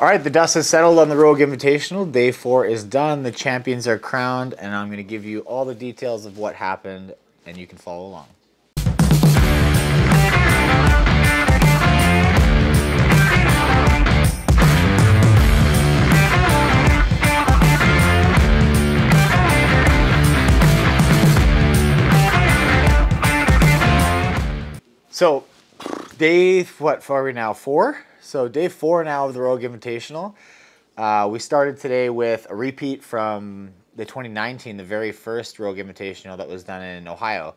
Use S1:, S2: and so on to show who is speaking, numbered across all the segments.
S1: All right, the dust has settled on the Rogue Invitational. Day 4 is done. The champions are crowned, and I'm going to give you all the details of what happened, and you can follow along. So, what are we now? 4? So day 4 now of the Rogue Invitational. We started today with a repeat from the 2019, the very first Rogue Invitational that was done in Ohio.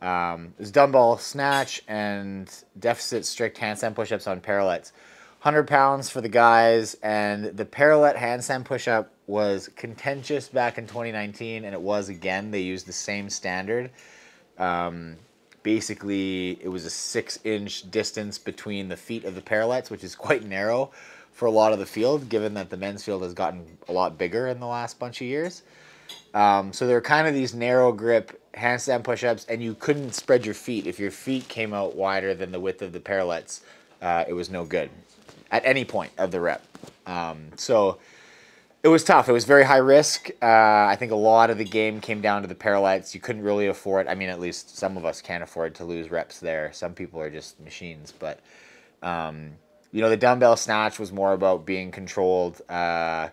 S1: It was dumbbell snatch and deficit strict handstand push-ups on parallettes. 100 pounds for the guys, and the parallette handstand push-up was contentious back in 2019, and it was again. They used the same standard. Basically, it was a 6-inch distance between the feet of the parallettes, which is quite narrow for a lot of the field, given that the men's field has gotten a lot bigger in the last bunch of years. So they're kind of these narrow grip handstand push-ups, and you couldn't spread your feet. If your feet came out wider than the width of the parallettes, it was no good at any point of the rep. So it was tough. It was very high risk. I think a lot of the game came down to the parallettes. You couldn't really afford, I mean, at least some of us can't afford to lose reps there. Some people are just machines. But, you know, the dumbbell snatch was more about being controlled. And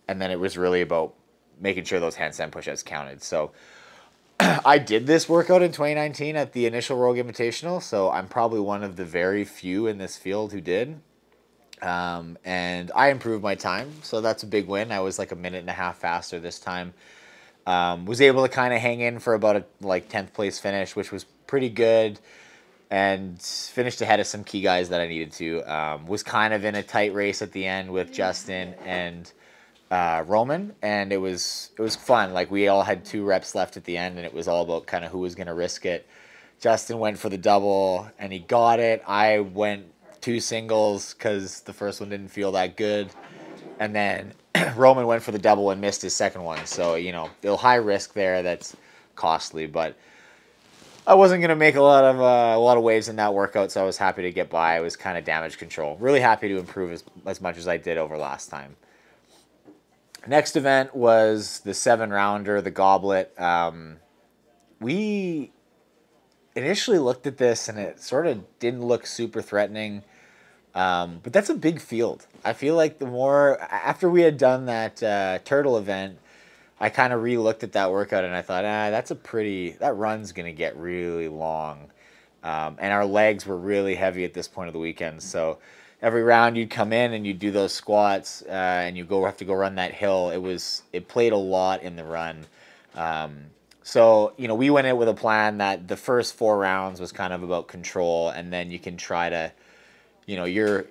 S1: then it was really about making sure those handstand push-ups counted. So I did this workout in 2019 at the initial Rogue Invitational. So I'm probably one of the very few in this field who did. And I improved my time, so that's a big win. I was like a minute and a half faster this time. Was able to kind of hang in for about a 10th place finish, which was pretty good, and finished ahead of some key guys that I needed to. Was kind of in a tight race at the end with Justin and Roman, and it was fun. Like, we all had 2 reps left at the end, and it was all about kind of who was going to risk it. Justin went for the double, and he got it. I went 2 singles because the first one didn't feel that good, and then Roman went for the double and missed his second one. So, you know, a high risk there. That's costly, but I wasn't gonna make a lot of waves in that workout, so I was happy to get by. It was kind of damage control. Really happy to improve as much as I did over last time. Next event was the 7-rounder, the goblet. We initially looked at this and it sort of didn't look super threatening. But that's a big field. I feel like the more, after we had done that turtle event, I kind of re-looked at that workout and I thought, that run's going to get really long. And our legs were really heavy at this point of the weekend. So every round you'd come in and you'd do those squats and you have to go run that hill. It played a lot in the run. So, you know, we went in with a plan that the first 4 rounds was kind of about control, and then you can try to, you know, your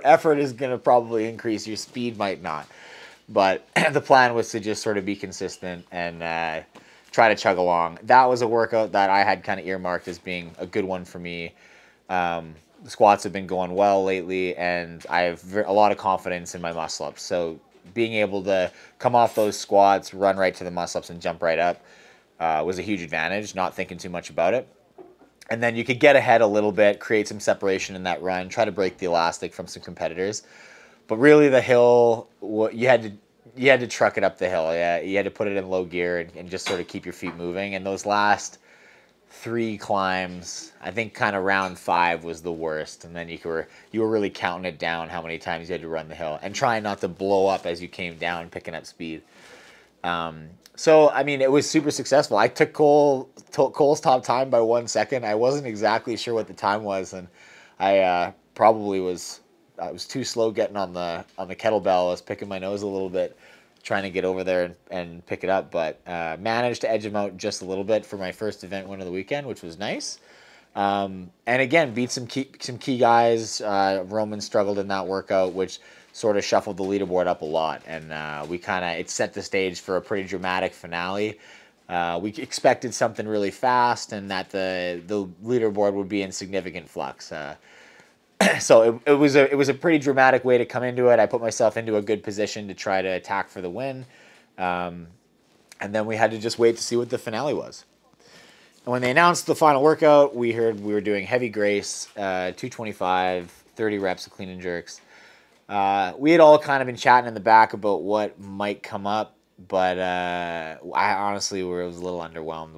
S1: effort is going to probably increase. Your speed might not. But the plan was to just sort of be consistent and try to chug along. That was a workout that I had kind of earmarked as being a good one for me. The squats have been going well lately, and I have a lot of confidence in my muscle-ups. So being able to come off those squats, run right to the muscle-ups, and jump right up was a huge advantage, not thinking too much about it. And then you could get ahead a little bit, create some separation in that run, try to break the elastic from some competitors. But really the hill, you had to truck it up the hill. Yeah, you had to put it in low gear and just sort of keep your feet moving. And those last 3 climbs, I think kind of round 5 was the worst. And then you were really counting it down how many times you had to run the hill and trying not to blow up as you came down, picking up speed. So, I mean, it was super successful. I took Cole's top time by 1 second. I wasn't exactly sure what the time was, and I was too slow getting on the kettlebell. I was picking my nose a little bit, trying to get over there and pick it up, but managed to edge him out just a little bit for my first event win of the weekend, which was nice. And again, beat some key guys. Roman struggled in that workout, which sort of shuffled the leaderboard up a lot, and it set the stage for a pretty dramatic finale. We expected something really fast, and that the leaderboard would be in significant flux. So it was a pretty dramatic way to come into it. I put myself into a good position to try to attack for the win, and then we had to just wait to see what the finale was. And when they announced the final workout, we heard we were doing heavy grace, 225, 30 reps of clean and jerks. We had all kind of been chatting in the back about what might come up, but I honestly was a little underwhelmed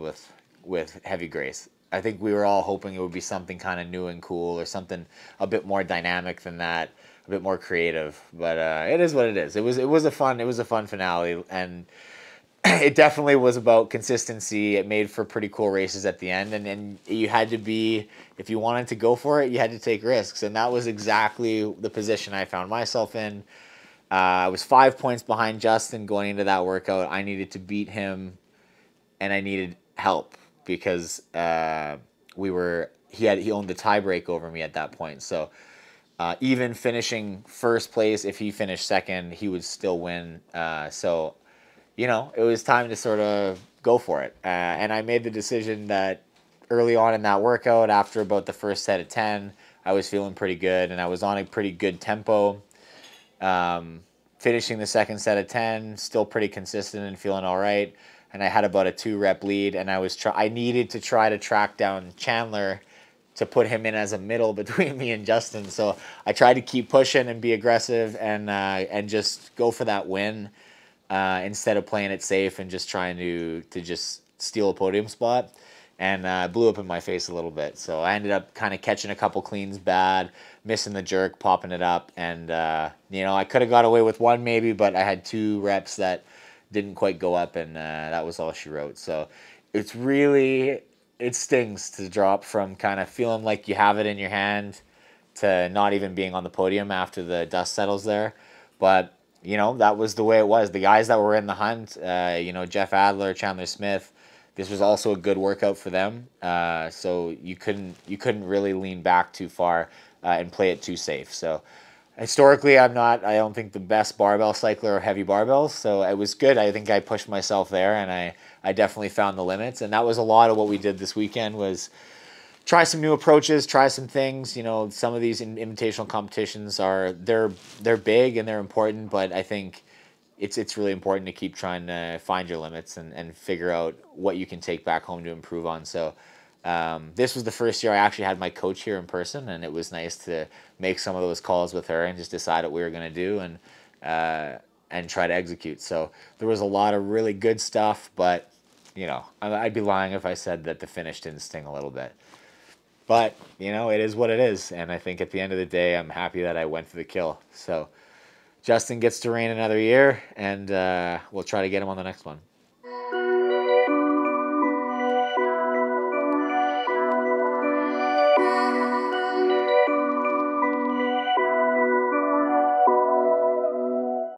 S1: with Heavy Grace. I think we were all hoping it would be something kind of new and cool, or something a bit more dynamic than that, a bit more creative. But it is what it is. It was a fun finale, and it definitely was about consistency. It made for pretty cool races at the end, and you had to be, if you wanted to go for it, you had to take risks, and that was exactly the position I found myself in. I was 5 points behind Justin going into that workout. I needed to beat him, and I needed help because he owned the tiebreak over me at that point. So even finishing first place, if he finished second, he would still win. So it was time to sort of go for it. And I made the decision that early on in that workout, after about the first set of 10, I was feeling pretty good, and I was on a pretty good tempo. Finishing the second set of 10, still pretty consistent and feeling all right. And I had about a 2-rep lead, and I needed to try to track down Chandler to put him in as a middle between me and Justin. So I tried to keep pushing and be aggressive and just go for that win. Instead of playing it safe and just trying to just steal a podium spot, and blew up in my face a little bit. So I ended up kind of catching a couple cleans bad, missing the jerk, popping it up, and I could have got away with one maybe, but I had 2 reps that didn't quite go up, and that was all she wrote. So it stings to drop from kind of feeling like you have it in your hand to not even being on the podium after the dust settles there, but that was the way it was. The guys that were in the hunt, Jeff Adler, Chandler Smith, this was also a good workout for them. So you couldn't really lean back too far and play it too safe. So historically, I don't think the best barbell cycler or heavy barbells. So it was good. I think I pushed myself there, and I definitely found the limits. And that was a lot of what we did this weekend was try some new approaches, try some things. Some of these invitational competitions they're big and they're important, but I think it's really important to keep trying to find your limits and figure out what you can take back home to improve on. So this was the first year I actually had my coach here in person, and it was nice to make some of those calls with her and just decide what we were going to do and try to execute. So there was a lot of really good stuff, but I'd be lying if I said that the finish didn't sting a little bit. But, it is what it is. And I think at the end of the day, I'm happy that I went for the kill. So Justin gets to reign another year, and we'll try to get him on the next one.